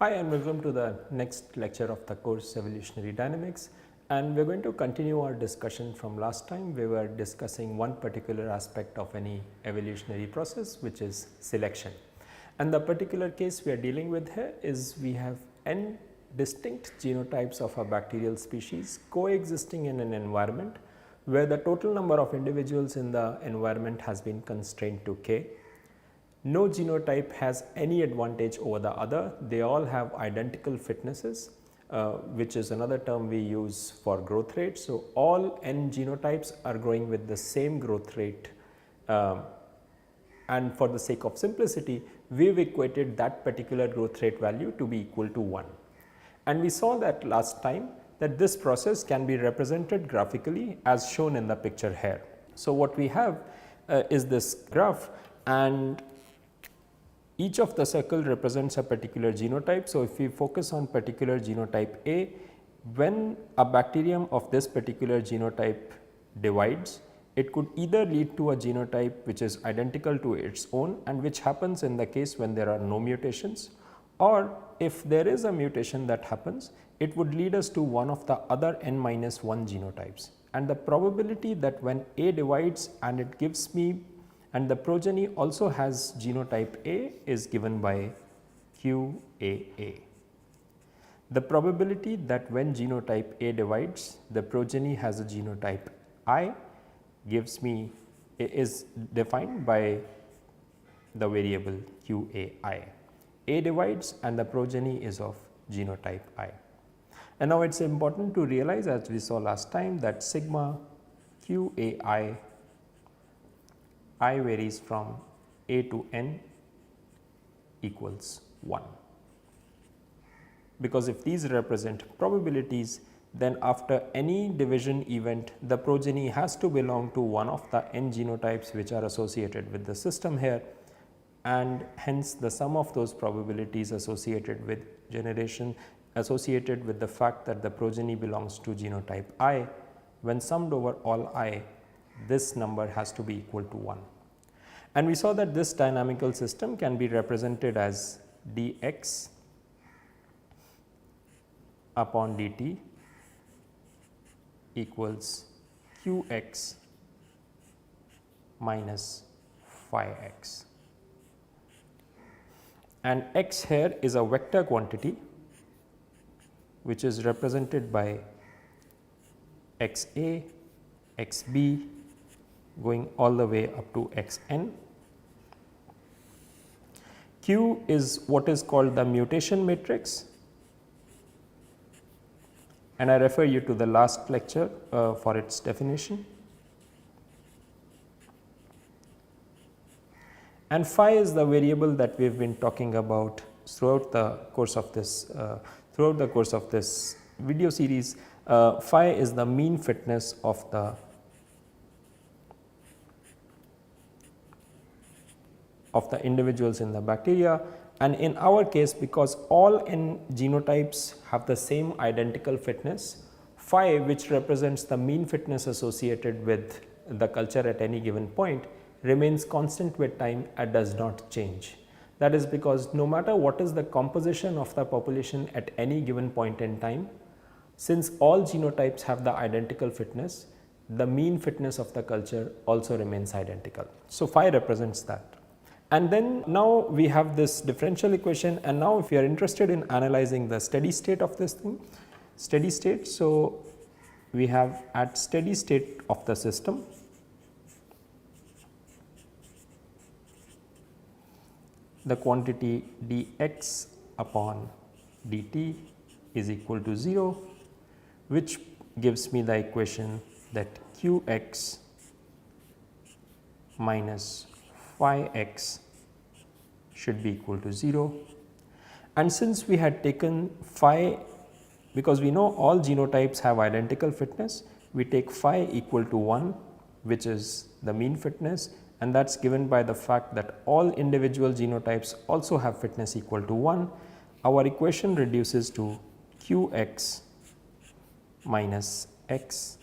Hi and welcome to the next lecture of the course Evolutionary Dynamics, and we are going to continue our discussion from last time. We were discussing one particular aspect of any evolutionary process, which is selection. And the particular case we are dealing with here is we have n distinct genotypes of a bacterial species coexisting in an environment where the total number of individuals in the environment has been constrained to k. No genotype has any advantage over the other, they all have identical fitnesses, which is another term we use for growth rate. So, all n genotypes are growing with the same growth rate, and for the sake of simplicity we have equated that particular growth rate value to be equal to 1. And we saw that last time that this process can be represented graphically as shown in the picture here. So, what we have is this graph, and each of the circle represents a particular genotype. So, if we focus on particular genotype A, when a bacterium of this particular genotype divides, it could either lead to a genotype which is identical to its own, and which happens in the case when there are no mutations, or if there is a mutation that happens, it would lead us to one of the other n minus 1 genotypes. And the probability that when A divides and it gives me, and the progeny also has genotype A, is given by QAA. The probability that when genotype A divides, the progeny has a genotype I gives me, is defined by the variable QAI. A divides and the progeny is of genotype I. And now it is important to realize, as we saw last time, that sigma QAI I varies from A to n equals 1, because if these represent probabilities, then after any division event the progeny has to belong to one of the n genotypes which are associated with the system here, and hence the sum of those probabilities associated with generation, associated with the fact that the progeny belongs to genotype I, when summed over all I, this number has to be equal to 1. And we saw that this dynamical system can be represented as dx upon dt equals qx minus phi x, and x here is a vector quantity which is represented by xa, xb going all the way up to xn. Q is what is called the mutation matrix, and I refer you to the last lecture for its definition. And phi is the variable that we have been talking about throughout the course of this video series. Phi is the mean fitness of the individuals in the bacteria, and in our case, because all n genotypes have the same identical fitness, phi, which represents the mean fitness associated with the culture at any given point, remains constant with time and does not change. That is because no matter what is the composition of the population at any given point in time, since all genotypes have the identical fitness, the mean fitness of the culture also remains identical. So, phi represents that. And then now we have this differential equation, and now if you are interested in analyzing the steady state of this thing, steady state. So, we have at steady state of the system, the quantity dx upon dt is equal to 0, which gives me the equation that qx minus phi x should be equal to 0. And since we had taken phi, because we know all genotypes have identical fitness, we take phi equal to 1, which is the mean fitness, and that is given by the fact that all individual genotypes also have fitness equal to 1. Our equation reduces to qx minus x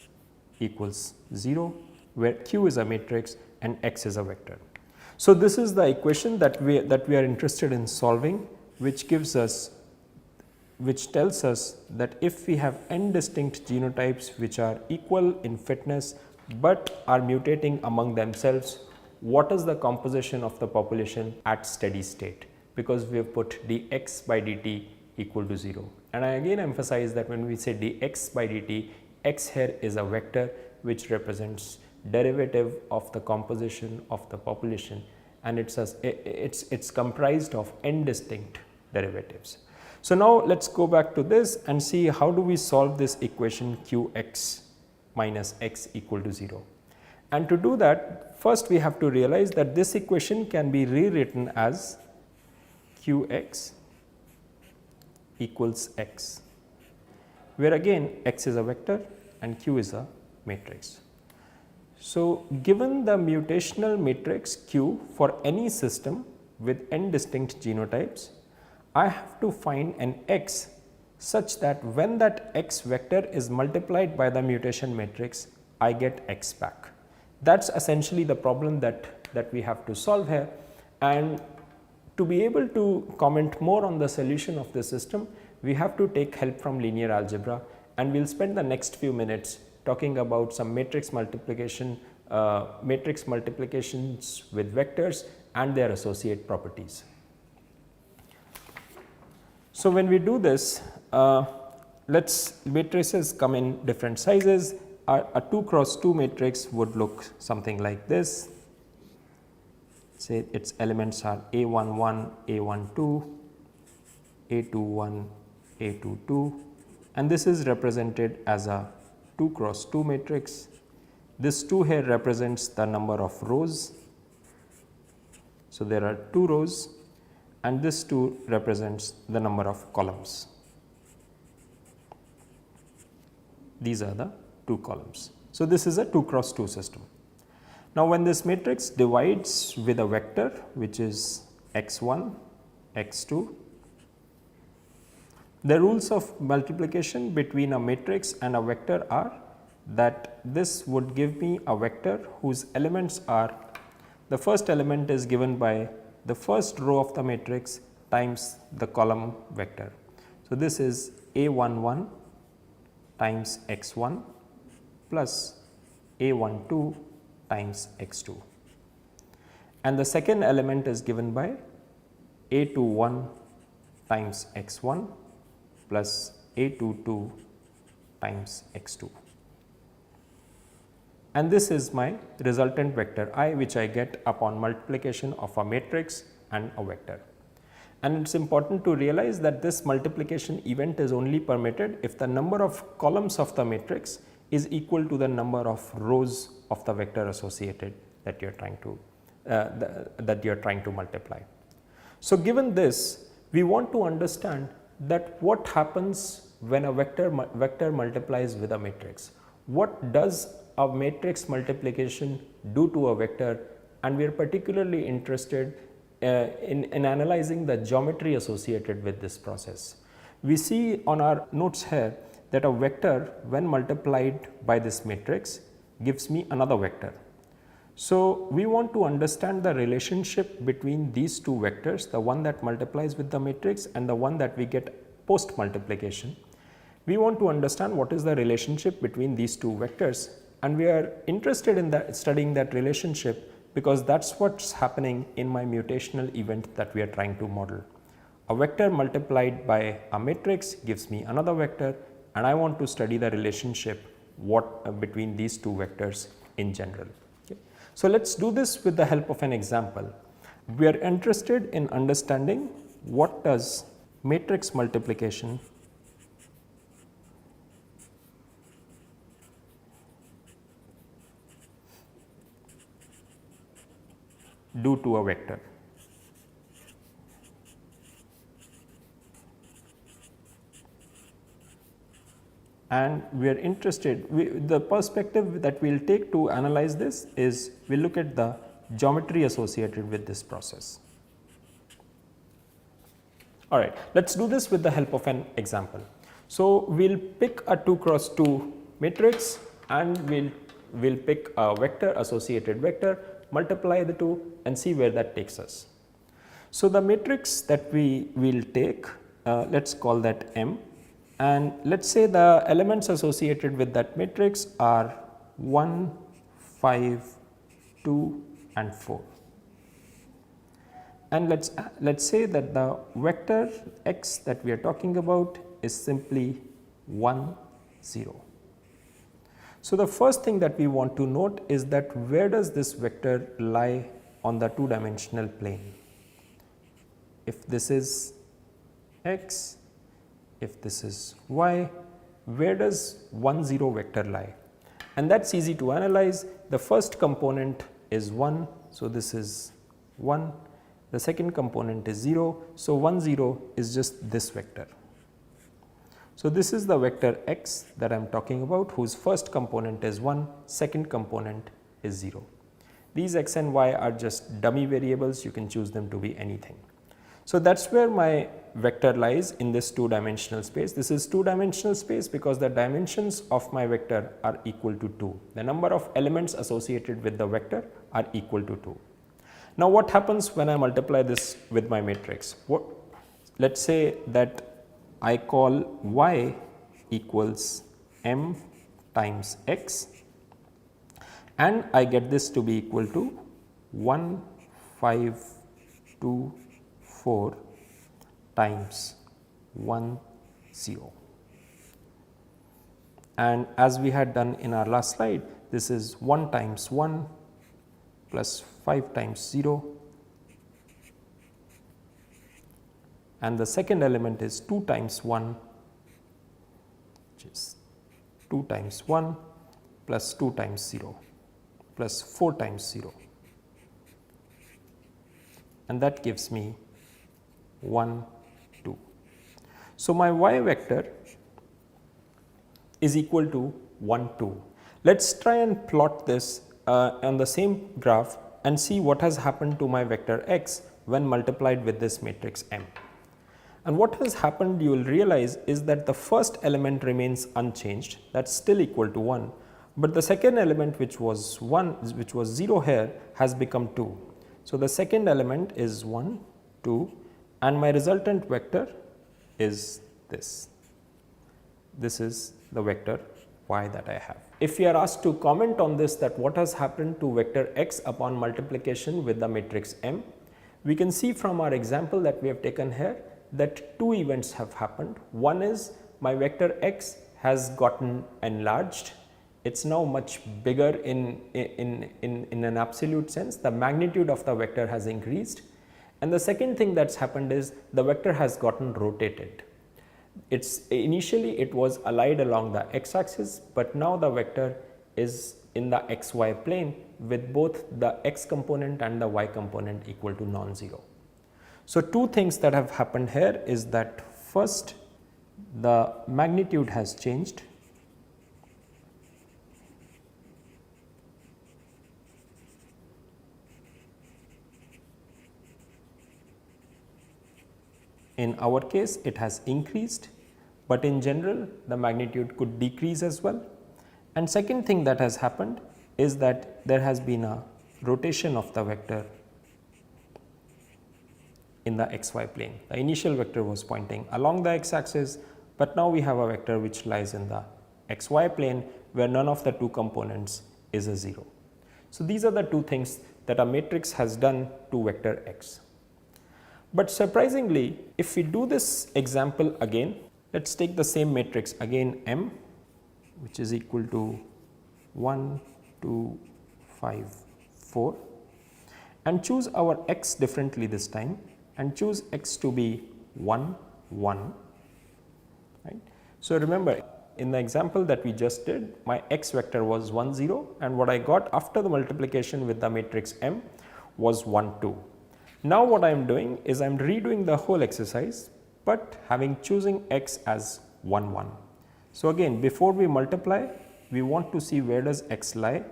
equals 0, where q is a matrix and x is a vector. So, this is the equation that we are interested in solving, which gives us which tells us that if we have n distinct genotypes which are equal in fitness, but are mutating among themselves, what is the composition of the population at steady state, because we have put dx by dt equal to 0. And I again emphasize that when we say dx by dt, x here is a vector which represents derivative of the composition of the population, and it's comprised of n distinct derivatives. So now let us go back to this and see how do we solve this equation qx minus x equal to 0. And to do that, first we have to realize that this equation can be rewritten as qx equals x, where again x is a vector and q is a matrix. So, given the mutational matrix q for any system with n distinct genotypes, I have to find an x such that when that x vector is multiplied by the mutation matrix, I get x back. That is essentially the problem that we have to solve here. And to be able to comment more on the solution of the system, we have to take help from linear algebra, and we will spend the next few minutes talking about some matrix multiplication, matrix multiplications with vectors and their associate properties. So, when we do this, matrices come in different sizes. A 2 cross 2 matrix would look something like this. Say its elements are A11, A12, A21, A22, and this is represented as a 2 cross 2 matrix. This 2 here represents the number of rows. So, there are 2 rows, and this 2 represents the number of columns. These are the 2 columns. So, this is a 2 cross 2 system. Now, when this matrix divides with a vector which is x1, x2, the rules of multiplication between a matrix and a vector are that this would give me a vector whose elements are, the first element is given by the first row of the matrix times the column vector. So, this is A11 times x1 plus A12 times x2, and the second element is given by A21 times x1 plus A22 times x2, and this is my resultant vector I, which I get upon multiplication of a matrix and a vector. And it is important to realize that this multiplication event is only permitted if the number of columns of the matrix is equal to the number of rows of the vector associated that you are trying to multiply. So, given this, we want to understand that what happens when a vector multiplies with a matrix. What does a matrix multiplication do to a vector, and we are particularly interested in analyzing the geometry associated with this process. We see on our notes here that a vector when multiplied by this matrix gives me another vector. So, we want to understand the relationship between these two vectors, the one that multiplies with the matrix and the one that we get post multiplication. We want to understand what is the relationship between these two vectors, and we are interested in studying that relationship because that is what is happening in my mutational event that we are trying to model. A vector multiplied by a matrix gives me another vector, and I want to study the relationship between these two vectors in general. Okay. So, let us do this with the help of an example. We are interested in understanding what does matrix multiplication do to a vector. And we are interested, the perspective that we will take to analyze this is we will look at the geometry associated with this process. Alright, let us do this with the help of an example. So, we will pick a 2 cross 2 matrix and we will pick a vector, associated vector, multiply the two and see where that takes us. So, the matrix that we will take let us call that M, and let us say the elements associated with that matrix are 1, 5, 2 and 4. And let's say that the vector x that we are talking about is simply 1, 0. So, the first thing that we want to note is that where does this vector lie on the two dimensional plane? If this is x, if this is y, where does 1, 0 vector lie? And that is easy to analyze. The first component is 1, so this is 1. The second component is 0, so 1, 0 is just this vector. So, this is the vector x that I am talking about, whose first component is 1, second component is 0. These x and y are just dummy variables, you can choose them to be anything. So, that is where my vector lies in this two dimensional space. This is two dimensional space because the dimensions of my vector are equal to 2. The number of elements associated with the vector are equal to 2. Now, what happens when I multiply this with my matrix? Let us say that I call y equals m times x, and I get this to be equal to 1, 5, 2, 4 times 1, 0. And as we had done in our last slide, this is 1 times 1 plus 5 times 0, and the second element is 2 times 1, which is 2 times 1 plus 2 times 0 plus 4 times 0, and that gives me 1, 2. So, my y vector is equal to 1, 2. Let us try and plot this on the same graph and see what has happened to my vector x when multiplied with this matrix M. And what has happened, you will realize, is that the first element remains unchanged, that is still equal to 1, but the second element, which was 0 here, has become 2. So, the second element is 1, 2, and my resultant vector is this. This is the vector y that I have. If we are asked to comment on this, that what has happened to vector x upon multiplication with the matrix M, we can see from our example that we have taken here that two events have happened. One is my vector x has gotten enlarged. It is now much bigger in an absolute sense. The magnitude of the vector has increased. And the second thing that has happened is the vector has gotten rotated. Initially it was allied along the x axis, but now the vector is in the xy plane with both the x component and the y component equal to non-zero. So, two things that have happened here is that first, the magnitude has changed, in our case it has increased, but in general the magnitude could decrease as well. And second thing that has happened is that there has been a rotation of the vector in the xy plane. The initial vector was pointing along the x axis, but now we have a vector which lies in the xy plane where none of the two components is a 0. So, these are the two things that a matrix has done to vector x. But surprisingly, if we do this example again, let us take the same matrix again M, which is equal to 1, 2, 5, 4, and choose our x differently this time, and choose x to be 1, 1, right. So, remember, in the example that we just did, my x vector was 1, 0, and what I got after the multiplication with the matrix M was 1, 2. Now, what I am doing is I am redoing the whole exercise, but having choosing x as 1, 1. So, again, before we multiply, we want to see where does x lie.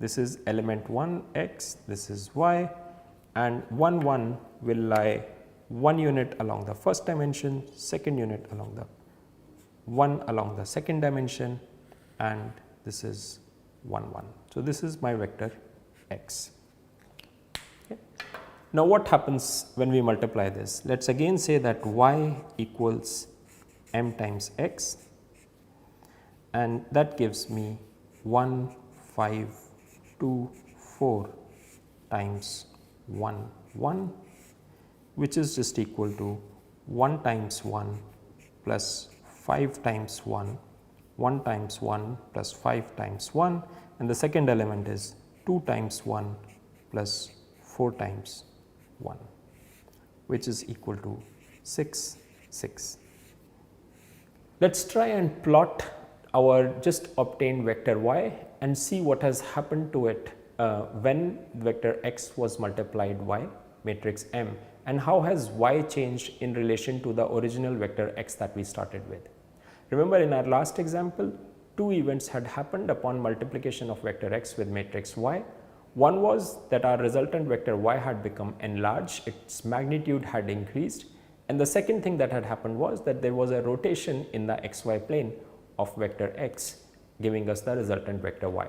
This is element 1 x, this is y, and 1, 1 will lie 1 unit along the first dimension, second unit along the 1 along the second dimension, and this is 1, 1. So, this is my vector x. Okay. Now, what happens when we multiply this? Let us again say that y equals m times x, and that gives me 1, 5, 2, 4 times 1, 1, which is just equal to 1 times 1 plus 5 times 1, 1 times 1 plus 5 times 1, and the second element is 2 times 1 plus 4 times 1, which is equal to 6, 6. Let us try and plot our just obtained vector y and see what has happened to it when vector x was multiplied by matrix M, and how has y changed in relation to the original vector x that we started with. Remember, in our last example, two events had happened upon multiplication of vector x with matrix y. One was that our resultant vector y had become enlarged, its magnitude had increased, and the second thing that had happened was that there was a rotation in the xy plane of vector x, giving us the resultant vector y.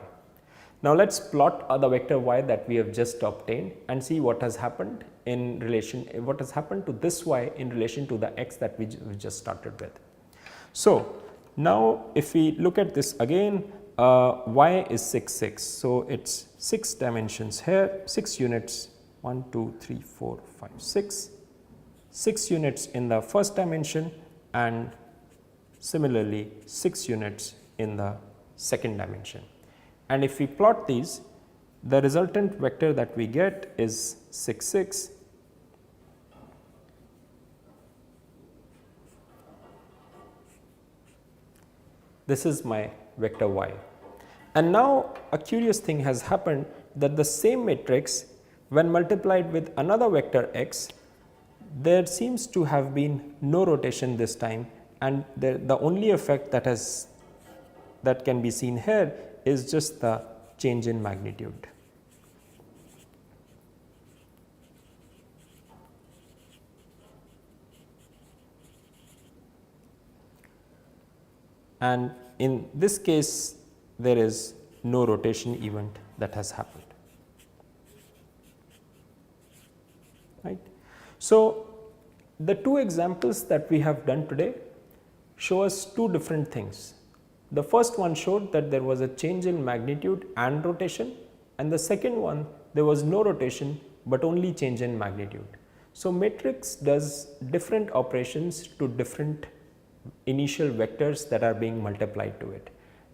Now, let us plot the vector y that we have just obtained and see what has happened in relation, what has happened to this y in relation to the x that we just started with. So, now if we look at this again, y is 6, 6. So, it is 6 dimensions here, 6 units, 1, 2, 3, 4, 5, 6, 6 units in the first dimension, and similarly 6 units in the second dimension. And if we plot these, the resultant vector that we get is 6, 6. This is my vector y. And now a curious thing has happened, that the same matrix, when multiplied with another vector x, there seems to have been no rotation this time, and the only effect that can be seen here is just the change in magnitude. And in this case, there is no rotation event that has happened. Right. So, the two examples that we have done today show us two different things. The first one showed that there was a change in magnitude and rotation, and the second one there was no rotation but only change in magnitude. So, matrix does different operations to different initial vectors that are being multiplied to it.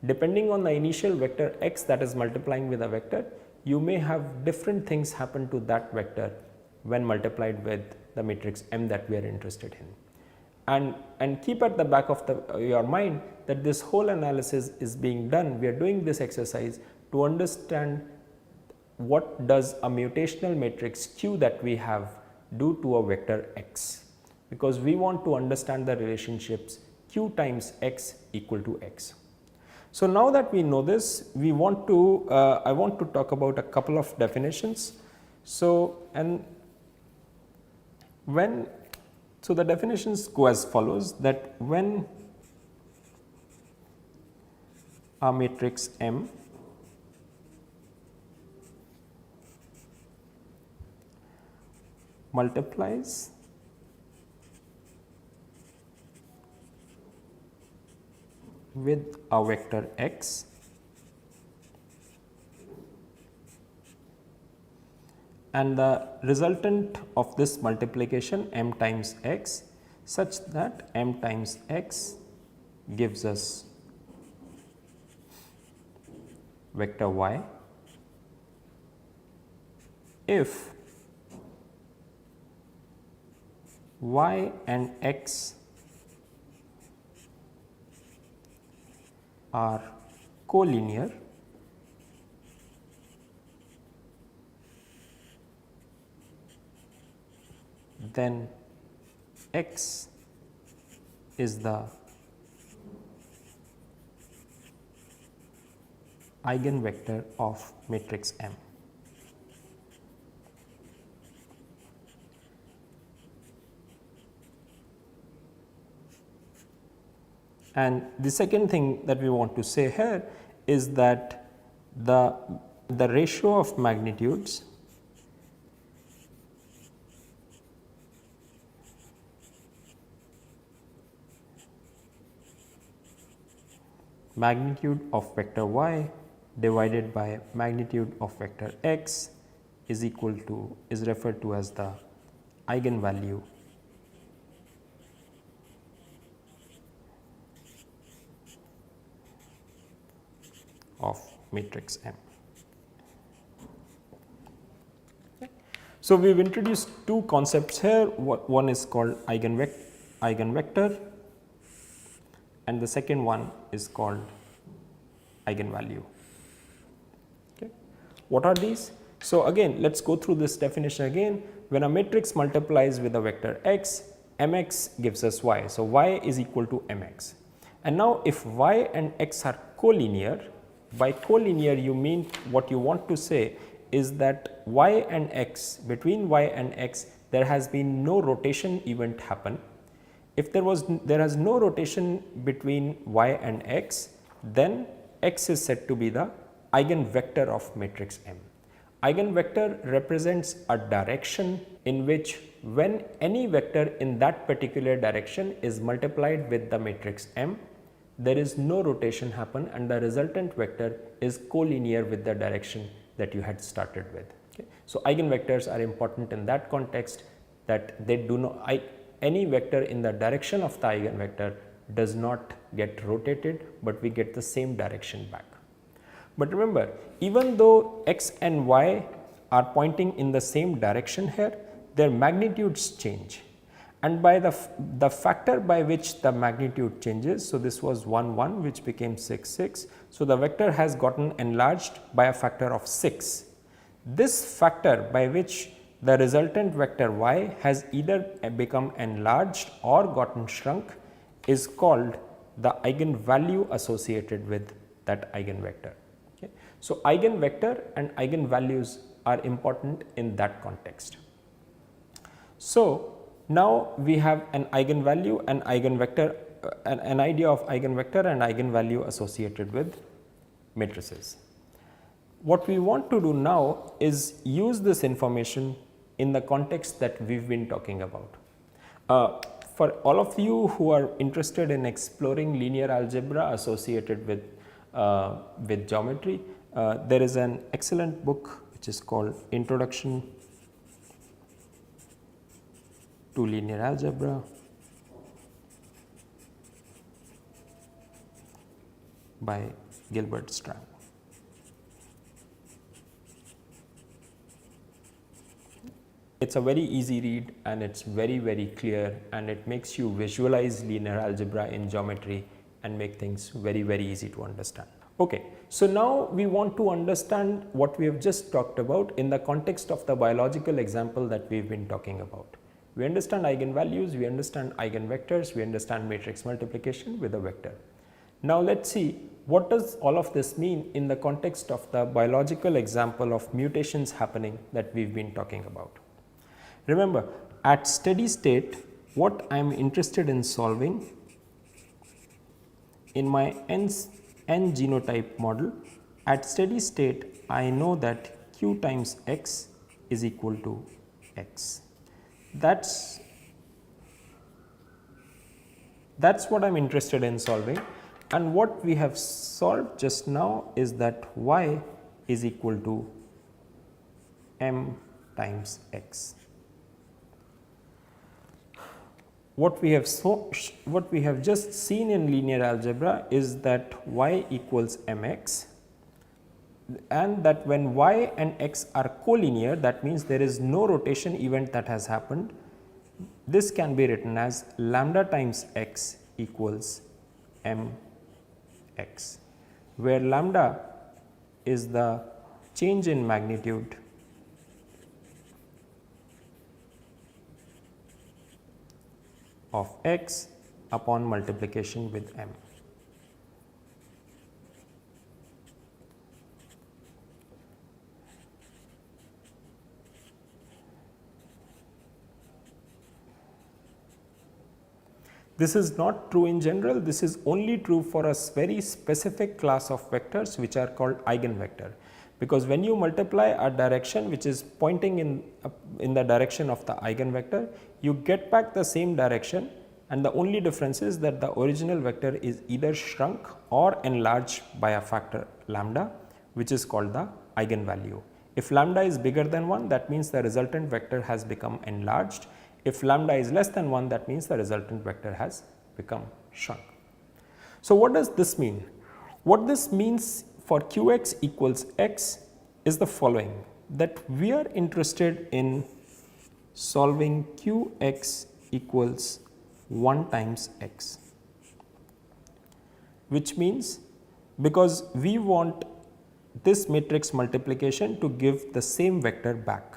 Depending on the initial vector x that is multiplying with a vector, you may have different things happen to that vector when multiplied with the matrix M that we are interested in. And keep at the back of your mind that this whole analysis is being done. We are doing this exercise to understand what does a mutational matrix Q that we have do to a vector x, because we want to understand the relationships Q times x equal to x. So, now that we know this, we want to I want to talk about a couple of definitions. So, the definitions go as follows, that when a matrix M multiplies with a vector x, and the resultant of this multiplication M times x, such that M times x gives us vector y, if y and x are collinear, then x is the eigenvector of matrix M. And the second thing that we want to say here is that the ratio of magnitudes magnitude of vector y divided by magnitude of vector x is referred to as the eigenvalue of matrix M. So, we have introduced two concepts here, one is called eigenvector and the second one is called eigenvalue. Okay. What are these? So, again let us go through this definition again. When a matrix multiplies with a vector x, mx gives us y. So, y is equal to mx, and now if y and x are collinear, by collinear you mean what you want to say is that y and x, between y and x there has been no rotation event happen. If there has no rotation between y and x, then x is said to be the eigenvector of matrix M. Eigenvector represents a direction in which when any vector in that particular direction is multiplied with the matrix M, there is no rotation happen and the resultant vector is collinear with the direction that you had started with. Okay. So, eigenvectors are important in that context, that they do not, any vector in the direction of the eigenvector does not get rotated, but we get the same direction back. But remember, even though x and y are pointing in the same direction here, their magnitudes change, and by the factor by which the magnitude changes. So, this was 1 1 which became 6 6. So, the vector has gotten enlarged by a factor of 6. This factor by which the resultant vector y has either become enlarged or gotten shrunk is called the eigenvalue associated with that eigenvector. Okay. So, eigenvector and eigenvalues are important in that context. So, now we have an eigenvalue and eigenvector, an idea of eigenvector and eigenvalue associated with matrices. What we want to do now is use this information in the context that we have been talking about. For all of you who are interested in exploring linear algebra associated with geometry, there is an excellent book which is called Introduction to Linear Algebra by Gilbert Strang. It is a very easy read and it is very clear, and it makes you visualize linear algebra in geometry and make things very easy to understand. Okay. So, now we want to understand what we have just talked about in the context of the biological example that we have been talking about. We understand eigenvalues, we understand eigenvectors, we understand matrix multiplication with a vector. Now, let us see what does all of this mean in the context of the biological example of mutations happening that we have been talking about. Remember, at steady state, what I am interested in solving in my n genotype model, at steady state I know that q times x is equal to x. That's what I am interested in solving, and what we have solved just now is that y is equal to m times x. What we have just seen in linear algebra is that y equals mx, and that when y and x are collinear, that means there is no rotation event that has happened. This can be written as lambda times x equals mx, where lambda is the change in magnitude of x upon multiplication with m. This is not true in general, this is only true for a very specific class of vectors which are called eigenvector, because when you multiply a direction which is pointing in the direction of the eigenvector, you get back the same direction and the only difference is that the original vector is either shrunk or enlarged by a factor lambda, which is called the eigenvalue. If lambda is bigger than 1, that means the resultant vector has become enlarged. If lambda is less than 1, that means the resultant vector has become shrunk. So, what does this mean? What this means for qx equals x is the following, that we are interested in solving qx equals 1 times x, which means because we want this matrix multiplication to give the same vector back,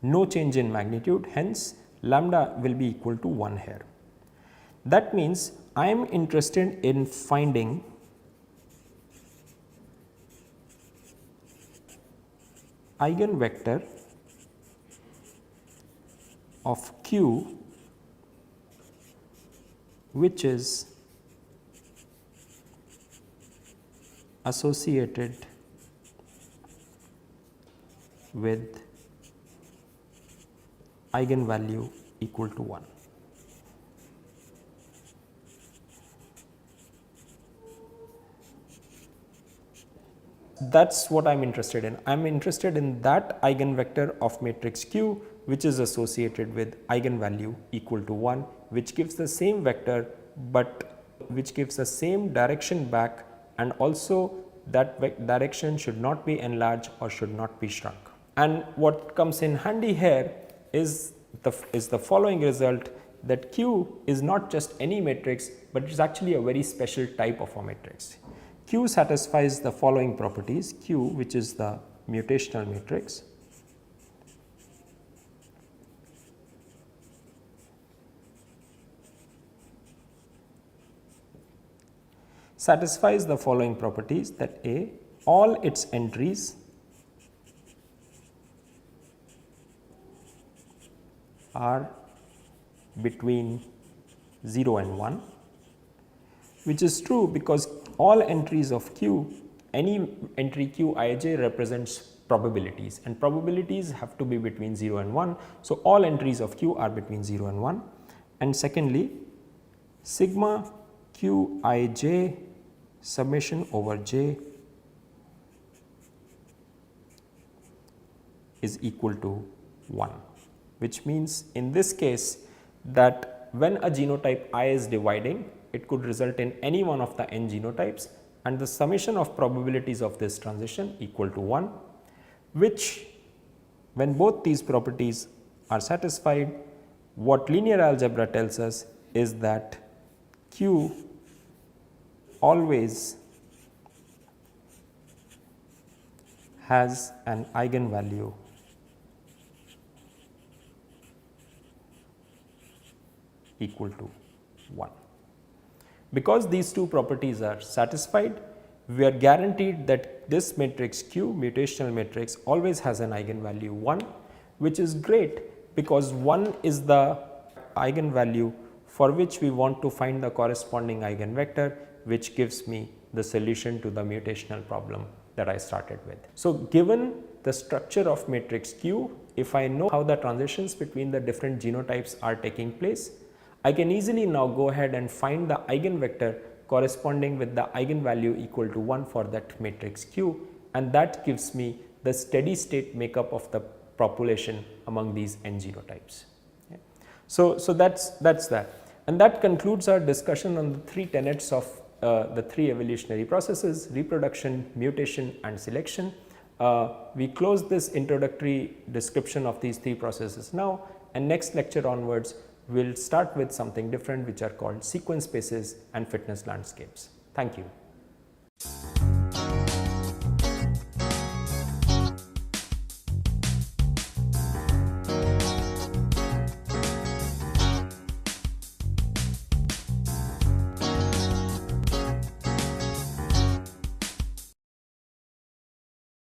no change in magnitude, hence lambda will be equal to 1 here. That means I am interested in finding eigenvector of q which is associated with eigenvalue equal to 1. That is what I am interested in. I am interested in that eigenvector of matrix Q which is associated with eigenvalue equal to 1, which gives the same vector, but which gives the same direction back, and also that direction should not be enlarged or should not be shrunk. And what comes in handy here is the following result, that Q is not just any matrix, but it is actually a very special type of a matrix. Q satisfies the following properties: Q, which is the mutational matrix, satisfies the following properties, that A, all its entries are between 0 and 1, which is true because all entries of Q, any entry Q ij represents probabilities, and probabilities have to be between 0 and 1. So, all entries of Q are between 0 and 1. And secondly, sigma Q ij summation over j is equal to 1, which means in this case that when a genotype I is dividing, it could result in any one of the n genotypes, and the summation of probabilities of this transition equal to 1, which when both these properties are satisfied, what linear algebra tells us is that Q always has an eigenvalue equal to 1. Because these two properties are satisfied, we are guaranteed that this matrix Q, mutational matrix, always has an eigenvalue 1, which is great because 1 is the eigenvalue for which we want to find the corresponding eigenvector, which gives me the solution to the mutational problem that I started with. So, given the structure of matrix Q, if I know how the transitions between the different genotypes are taking place, I can easily now go ahead and find the eigenvector corresponding with the eigenvalue equal to 1 for that matrix Q, and that gives me the steady state makeup of the population among these n genotypes. Yeah. So that's that, and that concludes our discussion on the 3 tenets of the 3 evolutionary processes: reproduction, mutation and selection. We close this introductory description of these 3 processes now, and next lecture onwards we will start with something different, which are called sequence spaces and fitness landscapes. Thank you.